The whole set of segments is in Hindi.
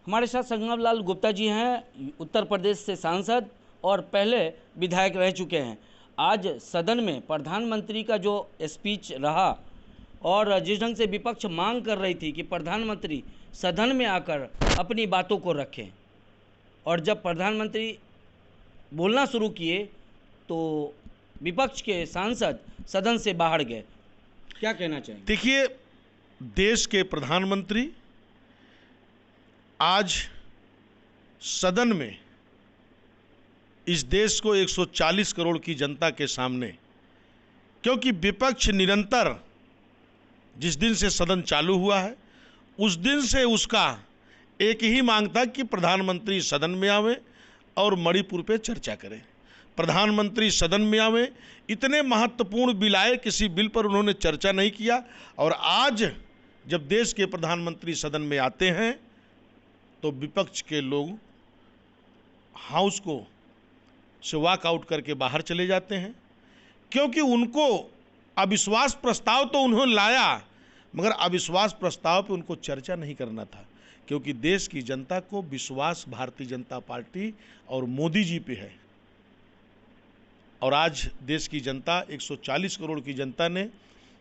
हमारे साथ संगम लाल गुप्ता जी हैं, उत्तर प्रदेश से सांसद और पहले विधायक रह चुके हैं। आज सदन में प्रधानमंत्री का जो स्पीच रहा और जिस ढंग से विपक्ष मांग कर रही थी कि प्रधानमंत्री सदन में आकर अपनी बातों को रखें, और जब प्रधानमंत्री बोलना शुरू किए तो विपक्ष के सांसद सदन से बाहर गए। क्या कहना चाहेंगे? देखिए, देश के प्रधानमंत्री आज सदन में इस देश को 140 करोड़ की जनता के सामने, क्योंकि विपक्ष निरंतर जिस दिन से सदन चालू हुआ है उस दिन से उसका एक ही मांग था कि प्रधानमंत्री सदन में आवे और मणिपुर पे चर्चा करें। प्रधानमंत्री सदन में आवे, इतने महत्वपूर्ण बिल आए, किसी बिल पर उन्होंने चर्चा नहीं किया। और आज जब देश के प्रधानमंत्री सदन में आते हैं तो विपक्ष के लोग हाउस को से वॉकआउट करके बाहर चले जाते हैं, क्योंकि उनको अविश्वास प्रस्ताव तो उन्होंने लाया, मगर अविश्वास प्रस्ताव पे उनको चर्चा नहीं करना था, क्योंकि देश की जनता को विश्वास भारतीय जनता पार्टी और मोदी जी पे है। और आज देश की जनता, 140 करोड़ की जनता ने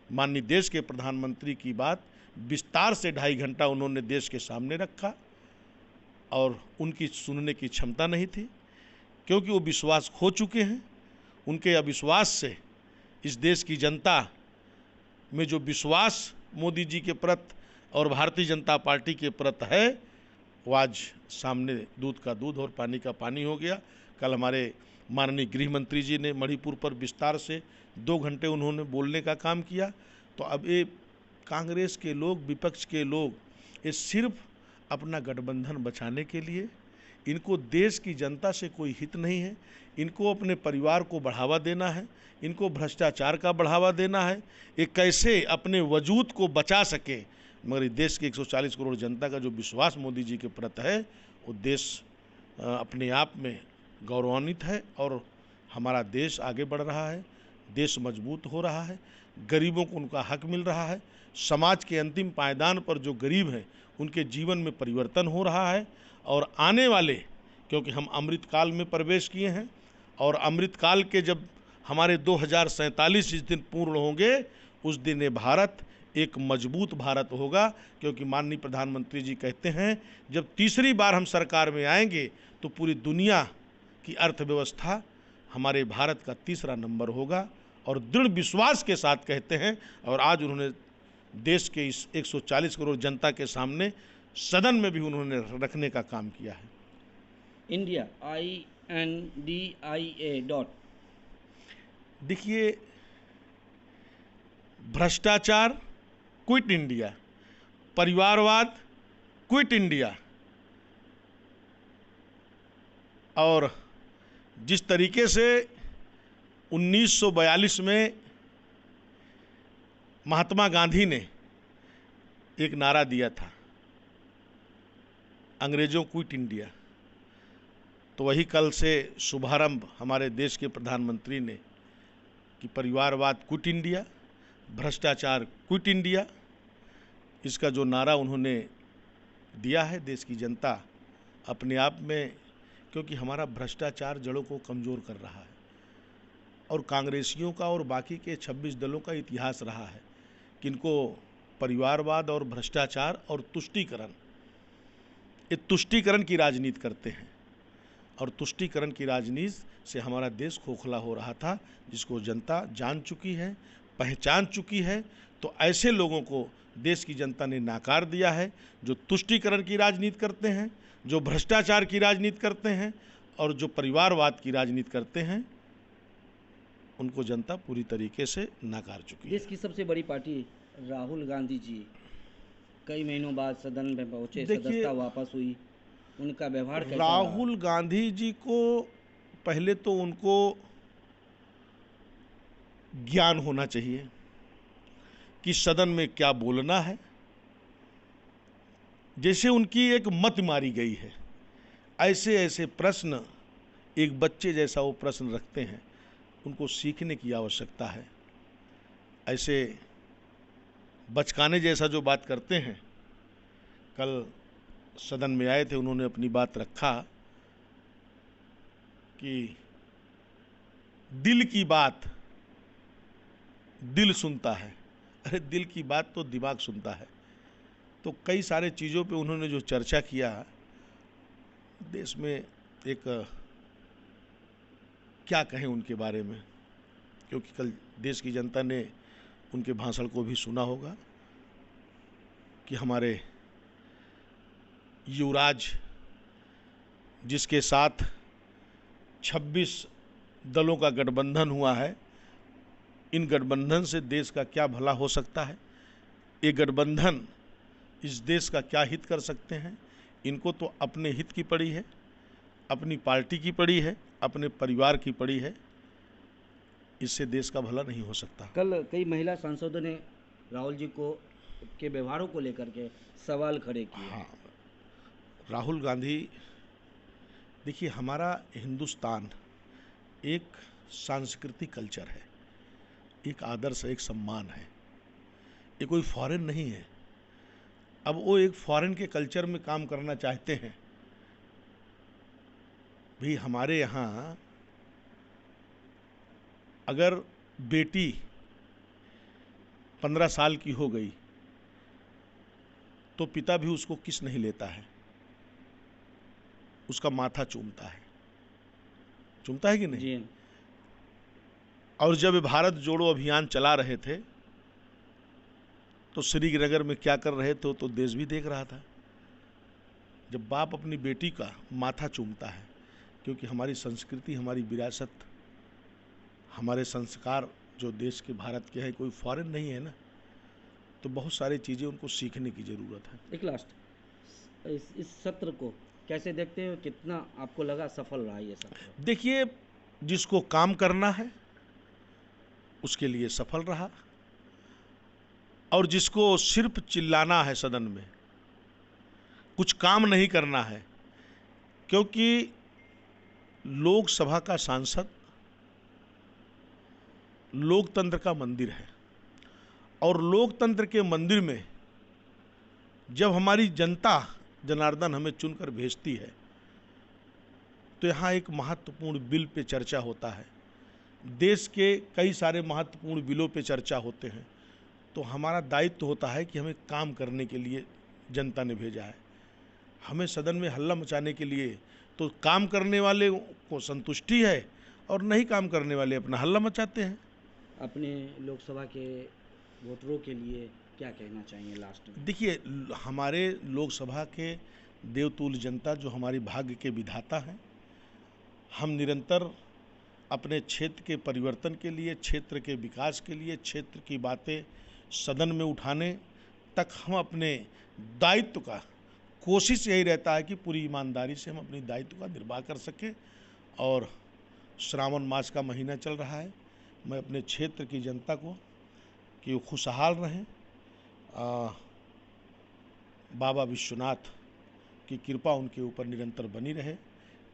माननीय देश के प्रधानमंत्री की बात विस्तार से 2.5 घंटा उन्होंने देश के सामने रखा, और उनकी सुनने की क्षमता नहीं थी, क्योंकि वो विश्वास खो चुके हैं। उनके अविश्वास से इस देश की जनता में जो विश्वास मोदी जी के प्रति और भारतीय जनता पार्टी के प्रति है, वो आज सामने दूध का दूध और पानी का पानी हो गया। कल हमारे माननीय गृह मंत्री जी ने मणिपुर पर विस्तार से 2 घंटे उन्होंने बोलने का काम किया। तो अब ये कांग्रेस के लोग, विपक्ष के लोग, ये सिर्फ अपना गठबंधन बचाने के लिए, इनको देश की जनता से कोई हित नहीं है, इनको अपने परिवार को बढ़ावा देना है, इनको भ्रष्टाचार का बढ़ावा देना है, ये कैसे अपने वजूद को बचा सके। मगर देश के 140 करोड़ जनता का जो विश्वास मोदी जी के प्रति है, वो देश अपने आप में गौरवान्वित है, और हमारा देश आगे बढ़ रहा है, देश मजबूत हो रहा है, गरीबों को उनका हक मिल रहा है, समाज के अंतिम पायदान पर जो गरीब हैं उनके जीवन में परिवर्तन हो रहा है। और आने वाले, क्योंकि हम अमृतकाल में प्रवेश किए हैं, और अमृतकाल के जब हमारे 2047 जिस दिन पूर्ण होंगे, उस दिन ये भारत एक मजबूत भारत होगा, क्योंकि माननीय प्रधानमंत्री जी कहते हैं जब तीसरी बार हम सरकार में आएंगे तो पूरी दुनिया की अर्थव्यवस्था हमारे भारत का तीसरा नंबर होगा, और दृढ़ विश्वास के साथ कहते हैं। और आज उन्होंने देश के इस 140 करोड़ जनता के सामने सदन में भी उन्होंने रखने का काम किया है। India INDIA. देखिए, भ्रष्टाचार क्विट इंडिया, परिवारवाद क्विट इंडिया, और जिस तरीके से 1942 में महात्मा गांधी ने एक नारा दिया था, अंग्रेजों क्विट इंडिया, तो वही कल से शुभारंभ हमारे देश के प्रधानमंत्री ने कि परिवारवाद क्विट इंडिया, भ्रष्टाचार क्विट इंडिया, इसका जो नारा उन्होंने दिया है, देश की जनता अपने आप में, क्योंकि हमारा भ्रष्टाचार जड़ों को कमज़ोर कर रहा है, और कांग्रेसियों का और बाकी के 26 दलों का इतिहास रहा है कि इनको परिवारवाद और भ्रष्टाचार और तुष्टीकरण, ये तुष्टीकरण की राजनीति करते हैं, और तुष्टीकरण की राजनीति से हमारा देश खोखला हो रहा था, जिसको जनता जान चुकी है, पहचान चुकी है। तो ऐसे लोगों को देश की जनता ने नाकार दिया है, जो तुष्टीकरण की राजनीति करते हैं, जो भ्रष्टाचार की राजनीति करते हैं, और जो परिवारवाद की राजनीति करते हैं, उनको जनता पूरी तरीके से नाकार चुकी है। देश की सबसे बड़ी पार्टी राहुल गांधी जी कई महीनों बाद सदन में पहुंचे, सदस्यता वापस हुई, उनका व्यवहार कैसा रहा? राहुल गांधी जी को पहले तो उनको ज्ञान होना चाहिए कि सदन में क्या बोलना है। जैसे उनकी एक मत मारी गई है, ऐसे ऐसे प्रश्न एक बच्चे जैसा वो प्रश्न रखते हैं, उनको सीखने की आवश्यकता है। ऐसे बचकाने जैसा जो बात करते हैं, कल सदन में आए थे उन्होंने अपनी बात रखा कि दिल की बात दिल सुनता है। अरे दिल की बात तो दिमाग सुनता है। तो कई सारे चीज़ों पे उन्होंने जो चर्चा किया, देश में एक क्या कहें उनके बारे में, क्योंकि कल देश की जनता ने उनके भाषण को भी सुना होगा कि हमारे युवराज जिसके साथ 26 दलों का गठबंधन हुआ है, इन गठबंधन से देश का क्या भला हो सकता है, ये गठबंधन इस देश का क्या हित कर सकते हैं। इनको तो अपने हित की पड़ी है, अपनी पार्टी की पड़ी है, अपने परिवार की पड़ी है, इससे देश का भला नहीं हो सकता। कल कई महिला सांसदों ने राहुल जी को के व्यवहारों को लेकर के सवाल खड़े किए। हाँ, राहुल गांधी, देखिए हमारा हिंदुस्तान एक सांस्कृतिक कल्चर है, एक आदर्श, एक सम्मान है, ये कोई फॉरेन नहीं है। अब वो एक फॉरेन के कल्चर में काम करना चाहते हैं। भी हमारे यहाँ अगर बेटी 15 साल की हो गई तो पिता भी उसको किस नहीं लेता है, उसका माथा चूमता है कि नहीं जी। और जब भारत जोड़ो अभियान चला रहे थे तो श्रीनगर में क्या कर रहे थे तो देश भी देख रहा था। जब बाप अपनी बेटी का माथा चूमता है, क्योंकि हमारी संस्कृति, हमारी विरासत, हमारे संस्कार जो देश के भारत के हैं, कोई फॉरेन नहीं है ना, तो बहुत सारी चीज़ें उनको सीखने की ज़रूरत है। एक लास्ट, इस सत्र को कैसे देखते हो, कितना आपको लगा सफल रहा ये सत्र? देखिए, जिसको काम करना है उसके लिए सफल रहा, और जिसको सिर्फ चिल्लाना है सदन में, कुछ काम नहीं करना है, क्योंकि लोकसभा का सांसद लोकतंत्र का मंदिर है, और लोकतंत्र के मंदिर में जब हमारी जनता जनार्दन हमें चुनकर भेजती है तो यहाँ एक महत्वपूर्ण बिल पे चर्चा होता है, देश के कई सारे महत्वपूर्ण बिलों पे चर्चा होते हैं। तो हमारा दायित्व होता है कि हमें काम करने के लिए जनता ने भेजा है। हमें सदन में हल्ला मचाने के लिए तो काम करने वाले को संतुष्टि है, और नहीं काम करने वाले अपना हल्ला मचाते हैं। अपने लोकसभा के वोटरों के लिए क्या कहना चाहिए लास्ट में? देखिए, हमारे लोकसभा के देवतुल्य जनता जो हमारी भाग्य के विधाता हैं, हम निरंतर अपने क्षेत्र के परिवर्तन के लिए, क्षेत्र के विकास के लिए, क्षेत्र की बातें सदन में उठाने तक हम अपने दायित्व का, कोशिश यही रहता है कि पूरी ईमानदारी से हम अपनी दायित्व का निर्वाह कर सकें। और श्रावण मास का महीना चल रहा है, मैं अपने क्षेत्र की जनता को कि वो खुशहाल रहें, बाबा विश्वनाथ की कृपा उनके ऊपर निरंतर बनी रहे,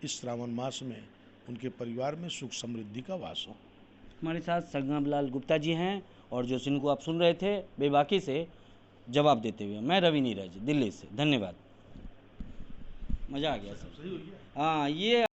इस श्रावण मास में उनके परिवार में सुख समृद्धि का वास हो। हमारे साथ संगम लाल गुप्ता जी हैं, और जो जिनको आप सुन रहे थे बेबाकी से जवाब देते हुए, मैं रवि नीरज, दिल्ली से। धन्यवाद, मज़ा आ गया सब। हाँ, ये